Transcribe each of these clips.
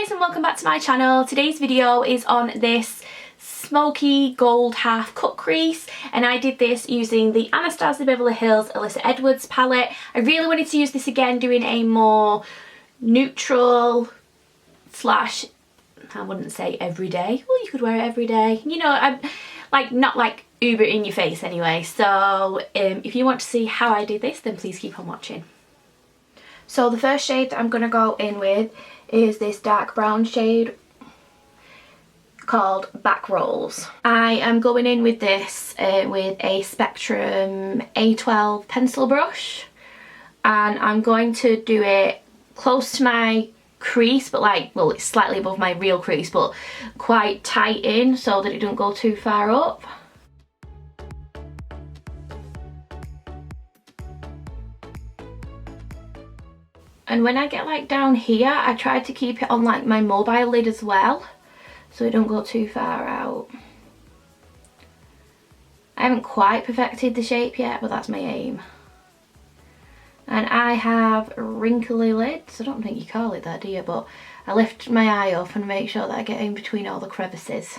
Hi guys and welcome back to my channel. Today's video is on this smoky gold half cut crease, and I did this using the Anastasia Beverly Hills Alyssa Edwards palette. I really wanted to use this again doing a more neutral slash, I wouldn't say everyday, well you could wear it every day, you know, I'm like not like uber in your face anyway. So if you want to see how I did this, then please keep on watching. So the first shade that I'm going to go in with is this dark brown shade called Back Rolls. I am going in with this with a Spectrum A12 pencil brush, and I'm going to do it close to my crease, but like, well, it's slightly above my real crease, but quite tight in so that it don't go too far up. And when I get like down here, I try to keep it on like my mobile lid as well, so it don't go too far out. I haven't quite perfected the shape yet, but that's my aim. And I have wrinkly lids. I don't think you call it that, do you? But I lift my eye up and make sure that I get in between all the crevices.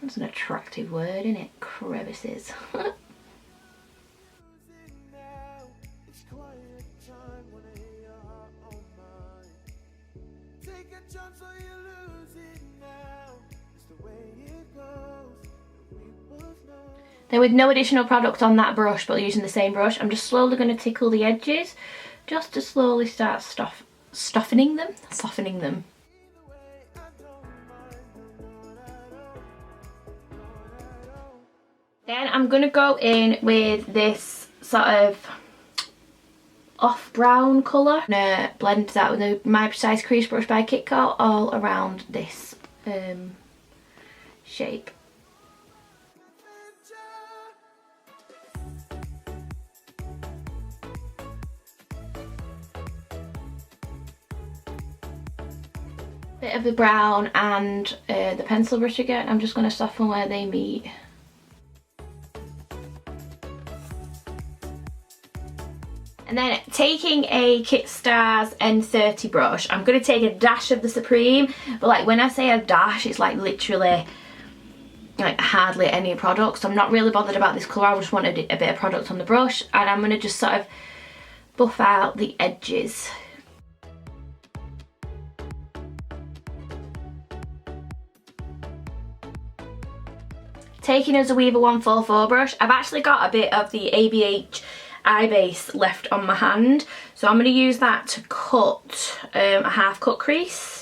That's an attractive word, isn't it? Crevices. Then with no additional product on that brush but using the same brush, I'm just slowly going to tickle the edges just to slowly start softening them. Then I'm going to go in with this sort of off brown colour. I'm going to blend that with the My Precise Crease brush by KitKat all around this shape. Bit of the brown and the pencil brush again. I'm just going to soften where they meet. And then taking a Kit Stars N30 brush, I'm going to take a dash of the Supreme, but like when I say a dash, it's like literally like hardly any product. So I'm not really bothered about this colour, I just wanted a bit of product on the brush, and I'm going to just sort of buff out the edges. Taking as a Weaver 144 brush, I've actually got a bit of the ABH eye base left on my hand, so I'm going to use that to cut a half cut crease.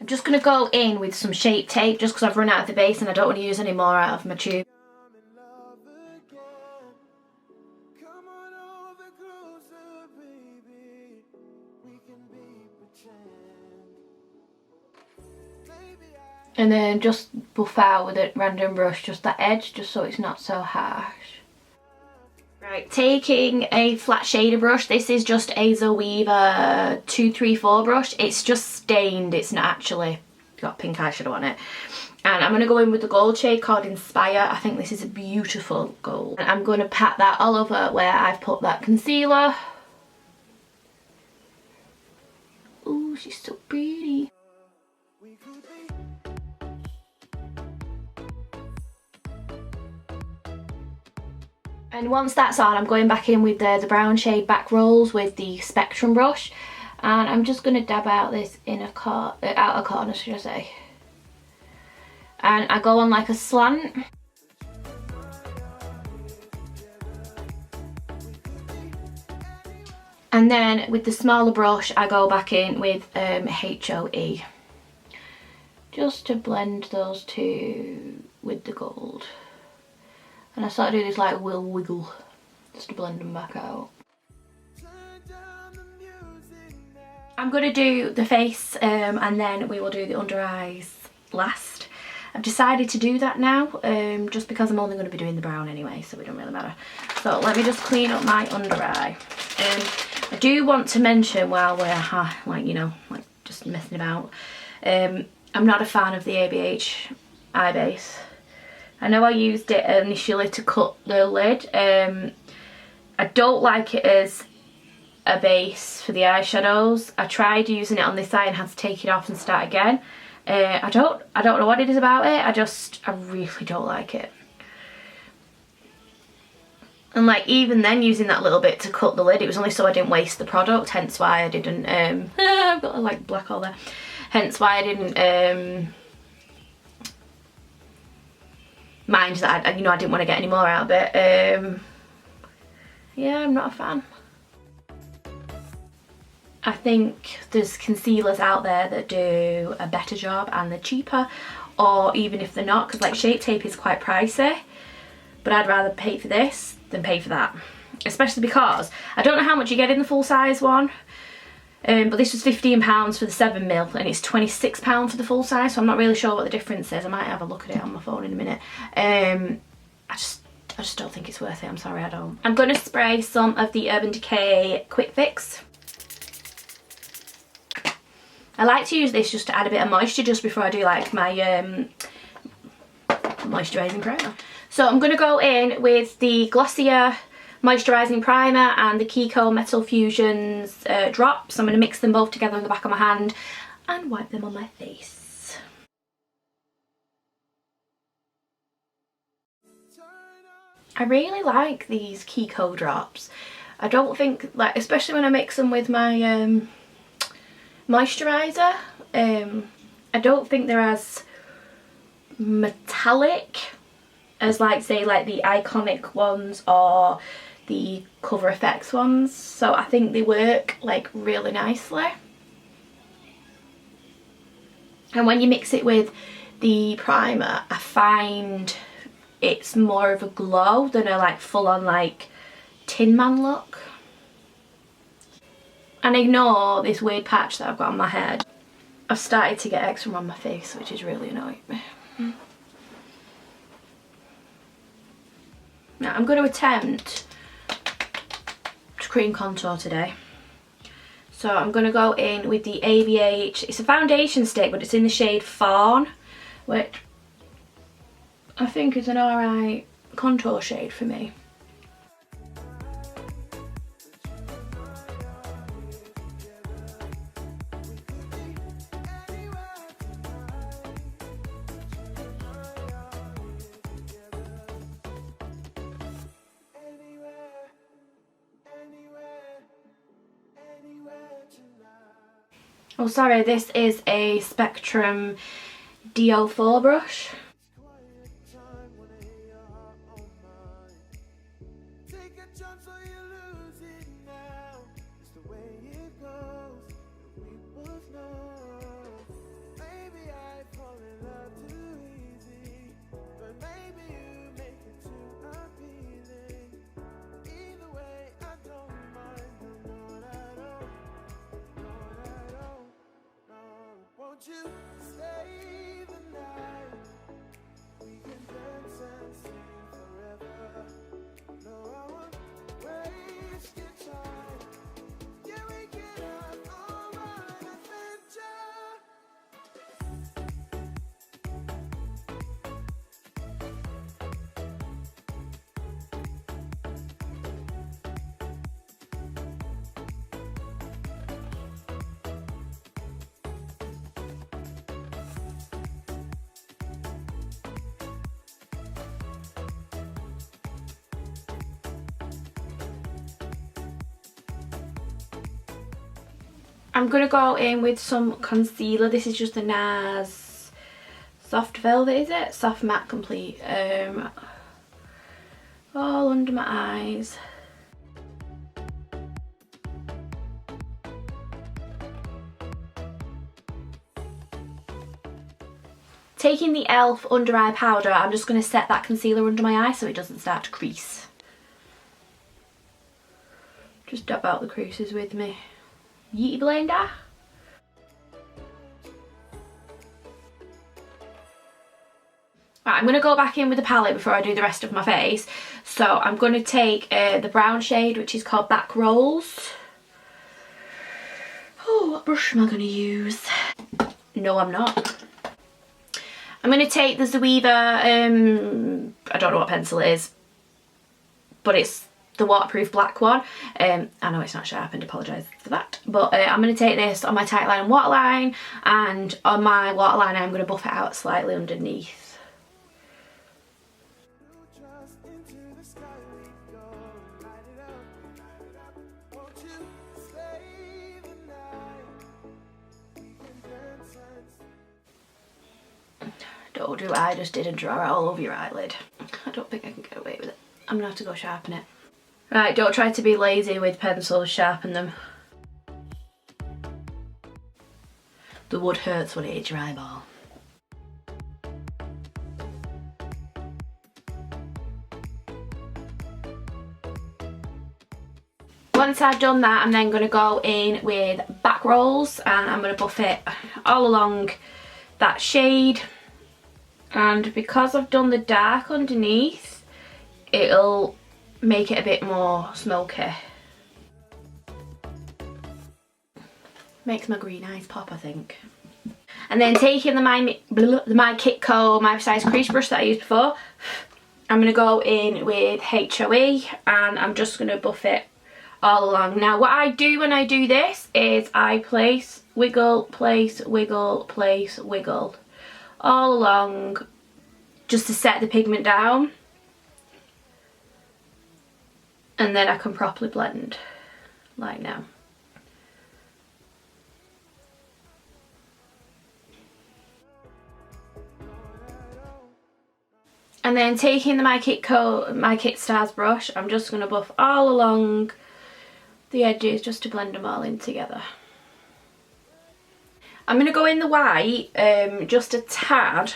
I'm just going to go in with some shape tape just because I've run out of the base and I don't want to use any more out of my tube. And then just buff out with a random brush just that edge, just so it's not so harsh. Right, taking a flat shader brush. This is just a Weaver 234 brush. It's just stained, it's not actually got pink eyeshadow on it. And I'm going to go in with the gold shade called Inspire. I think this is a beautiful gold. And I'm going to pat that all over where I've put that concealer. Ooh, she's so pretty. And once that's on, I'm going back in with the brown shade Back Rolls with the Spectrum brush, and I'm just going to dab out this outer corner, should I say. And I go on like a slant. And then with the smaller brush, I go back in with HOE. Just to blend those two with the gold. And I sort of do this like wiggle, just to blend them back out. I'm going to do the face and then we will do the under eyes last. I've decided to do that now just because I'm only going to be doing the brown anyway, so it don't really matter. So let me just clean up my under eye. I do want to mention while we're like, you know, like just messing about, I'm not a fan of the ABH eye base. I know I used it initially to cut the lid. I don't like it as a base for the eyeshadows. I tried using it on this eye and had to take it off and start again. I don't know what it is about it. I really don't like it. And like even then using that little bit to cut the lid, it was only so I didn't waste the product, hence why I didn't, I've got like black all there, hence why I didn't mind that, you know, I didn't want to get any more out of it. Yeah, I'm not a fan. I think there's concealers out there that do a better job and they're cheaper, or even if they're not, because like Shape Tape is quite pricey, but I'd rather pay for this than pay for that, especially because I don't know how much you get in the full size one, but this was £15 for the 7mm and it's £26 for the full size, so I'm not really sure what the difference is. I might have a look at it on my phone in a minute. I just don't think it's worth it. I'm sorry, I don't. I'm going to spray some of the Urban Decay Quick Fix. I like to use this just to add a bit of moisture just before I do like my moisturising primer. So I'm going to go in with the Glossier Moisturising Primer and the Kiko Metal Fusions drops. I'm going to mix them both together on the back of my hand and wipe them on my face. I really like these Kiko drops. I don't think, like, especially when I mix them with my moisturiser, I don't think they're as metallic as like say like the Iconic ones or the Cover Effects ones, so I think they work like really nicely. And when you mix it with the primer, I find it's more of a glow than a like full on like Tin Man look. And ignore this weird patch that I've got on my head. I've started to get eczema on my face, which is really annoying me. Now I'm going to attempt to cream contour today. So I'm going to go in with the ABH, it's a foundation stick but it's in the shade Fawn, which I think is an alright contour shade for me. Oh sorry, this is a Spectrum DO4 brush. You stay the night, we can dance and sing forever. No, I won't waste your time. Yeah, we can have all my adventure. I'm going to go in with some concealer. This is just the NARS Soft Velvet, is it? Soft Matte Complete. All under my eyes. Taking the e.l.f. under eye powder, I'm just going to set that concealer under my eye so it doesn't start to crease. Just dab out the creases with me Yeety blender. Right, I'm going to go back in with the palette before I do the rest of my face. So I'm going to take the brown shade, which is called Back Rolls. brush am I going to use? No, I'm not. I'm going to take the Zoeva, I don't know what pencil it is, but it's the waterproof black one. I know it's not sharpened, apologise for that. But I'm going to take this on my tight line and waterline, and on my waterline I'm going to buff it out slightly underneath. Just into the sky we go, light it up. Won't you stay the night? We can dance and Don't do what I just did and draw it all over your eyelid. I don't think I can get away with it. I'm going to have to go sharpen it. Right, don't try to be lazy with pencils, sharpen them. The wood hurts when it hits your eyeball. Once I've done that, I'm then going to go in with back rolls, and I'm going to buff it all along that shade. And because I've done the dark underneath, it'll make it a bit more smoky. Makes my green eyes pop, I think. And then taking the my Kitco My Size Crease brush that I used before, I'm going to go in with HOE, and I'm just going to buff it all along. Now what I do when I do this is I place, wiggle, place, wiggle, place, wiggle all along, just to set the pigment down, and then I can properly blend like now. And then taking the My Kit Stars brush, I'm just going to buff all along the edges just to blend them all in together. I'm going to go in the white just a tad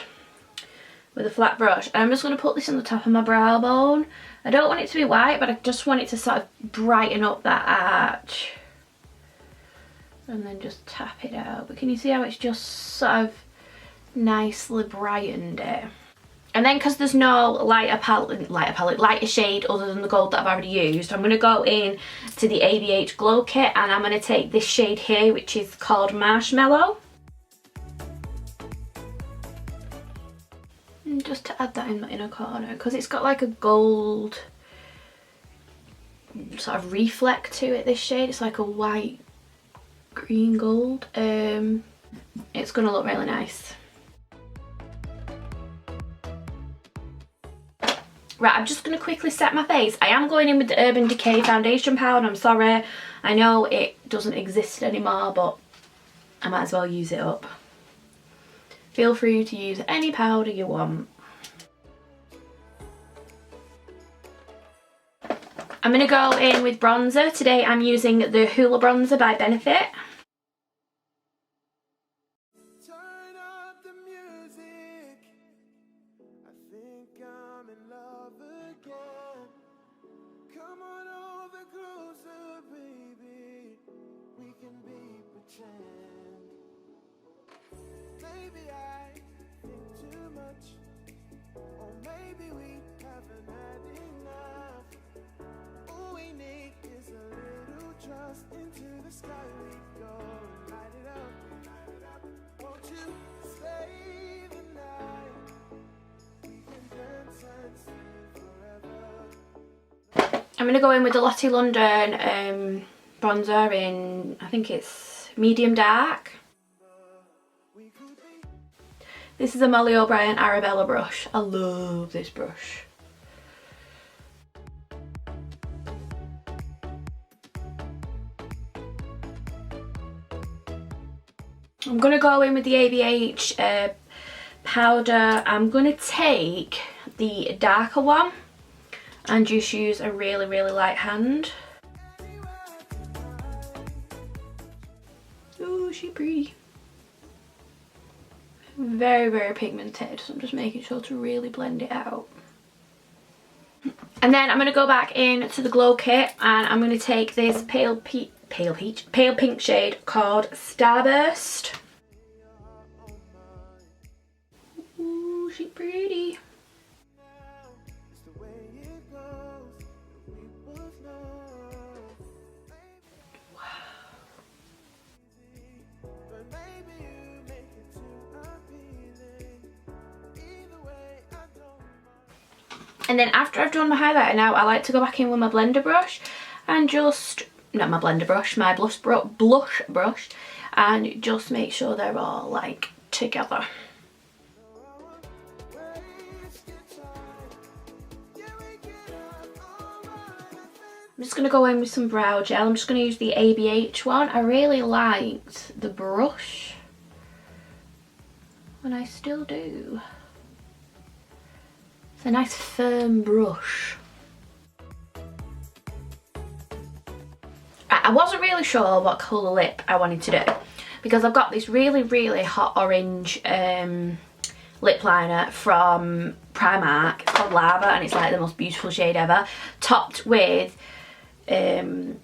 with a flat brush, and I'm just going to put this on the top of my brow bone. I don't want it to be white, but I just want it to sort of brighten up that arch. And then just tap it out. But can you see how it's just sort of nicely brightened it? And then because there's no lighter shade other than the gold that I've already used, I'm going to go in to the ABH Glow Kit, and I'm going to take this shade here, which is called Marshmallow. And just to add that in my inner corner, because it's got like a gold sort of reflect to it, this shade. It's like a white, green gold. It's going to look really nice. Right, I'm just going to quickly set my face. I am going in with the Urban Decay foundation powder. I'm sorry, I know it doesn't exist anymore, but I might as well use it up. Feel free to use any powder you want. I'm going to go in with bronzer. Today I'm using the Hoola bronzer by Benefit. turn up the music. I think I'm in love again. Come on over closer, baby. We can be pretend. Maybe I think too much, or maybe we haven't had enough. All we need is a little trust. Into the sky we go, light it up. Won't you stay the night? We can dance and sing forever. I'm going to go in with the Lottie London bronzer in, I think it's medium dark. We could be This is a Molly O'Brien Arabella brush. I love this brush. I'm going to go in with the ABH powder. I'm going to take the darker one and just use a really, really light hand. Ooh, she's pretty. Very, very pigmented, so I'm just making sure to really blend it out. And then I'm going to go back in to the Glow Kit, and I'm going to take this pale pink shade called Starburst. Ooh, she's pretty. it's the way it goes. We both know. And then after I've done my highlighter now, I like to go back in with my blender brush and just, not my blender brush, my blush brush, and just make sure they're all like together. I'm just going to go in with some brow gel. I'm just going to use the ABH one. I really liked the brush, and I still do. It's a nice firm brush. I wasn't really sure what colour lip I wanted to do because I've got this really hot orange lip liner from Primark. It's called Lava and it's like the most beautiful shade ever, topped with girly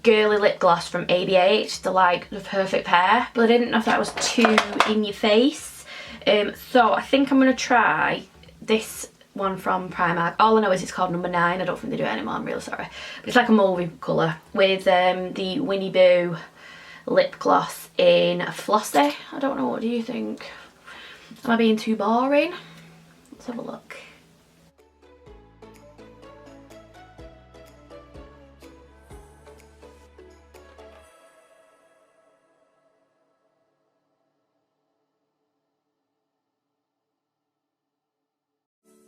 lip gloss from ABH. They're like the perfect pair, but I didn't know if that was too in your face, so I think I'm going to try this one from Primark. All I know is it's called number 9. I don't think they do it anymore, I'm really sorry, but it's like a mauvey colour with the Winnie Boo lip gloss in Flossy. I don't know, what do you think? Am I being too boring? Let's have a look.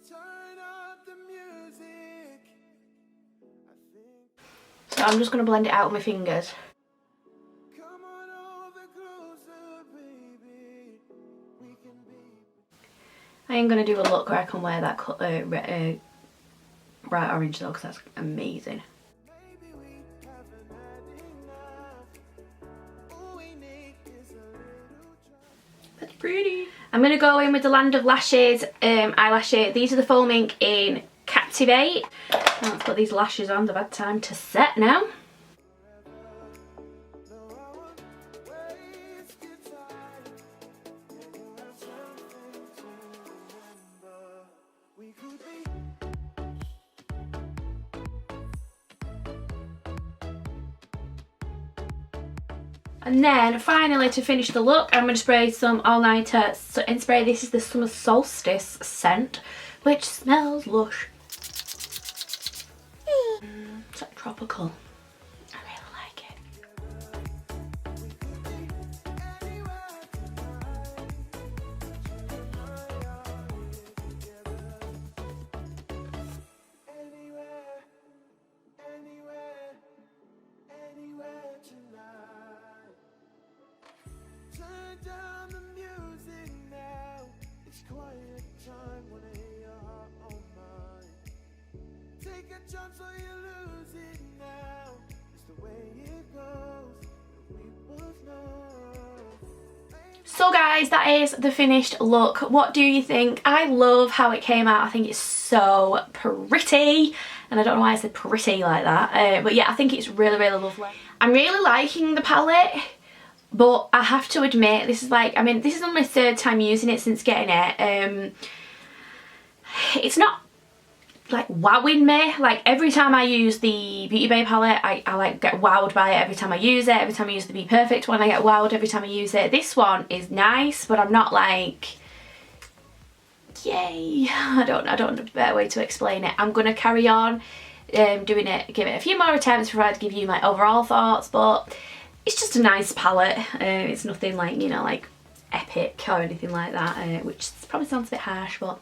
Turn up the music. I think. So I'm just going to blend it out with my fingers. Come on over closer, baby. We can be. I am going to do a look where I can wear that bright orange though, because that's amazing. Maybe we haven't had enough. All we need is a little drop. That's pretty. I'm going to go in with the Land of Lashes eyelashes. These are the Foam Ink in Captivate. Now let's put these lashes on. They've had time to set now. No, I won't waste your time. Yeah, you have something to remember. We could be. And then finally, to finish the look, I'm going to spray some all-nighter in spray. This is the Summer Solstice scent, which smells lush. It's like tropical. I really like it. Anywhere tonight. Turn down the music now. It's quiet time when I hear your heart on mine. Take a chance or you lose it now. It's the way it goes. We both know. So guys, that is the finished look. What do you think? I love how it came out. I think it's so pretty. And I don't know why I said pretty like that. But yeah, I think it's really lovely. I'm really liking the palette. But I have to admit, this is like, I mean, this is only my 3rd time using it since getting it. It's not like wowing me. Like every time I use the Beauty Bay palette, I like get wowed by it every time I use it. Every time I use the Be Perfect one, I get wowed every time I use it. This one is nice, but I'm not like, yay. I don't know a better way to explain it. I'm gonna carry on doing it, give it a few more attempts before I give you my overall thoughts, but it's just a nice palette. It's nothing like, you know, like epic or anything like that, which probably sounds a bit harsh, but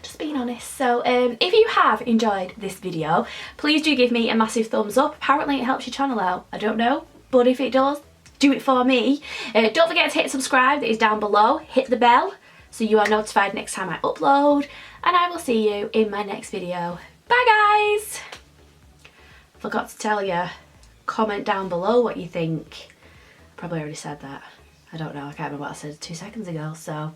just being honest. So if you have enjoyed this video, please do give me a massive thumbs up. Apparently it helps your channel out, I don't know, but if it does, do it for me. Don't forget to hit subscribe, that is down below. Hit the bell so you are notified next time I upload, and I will see you in my next video. Bye guys! Forgot to tell you, comment down below what you think. I probably already said that. I don't know, I can't remember what I said 2 seconds ago, so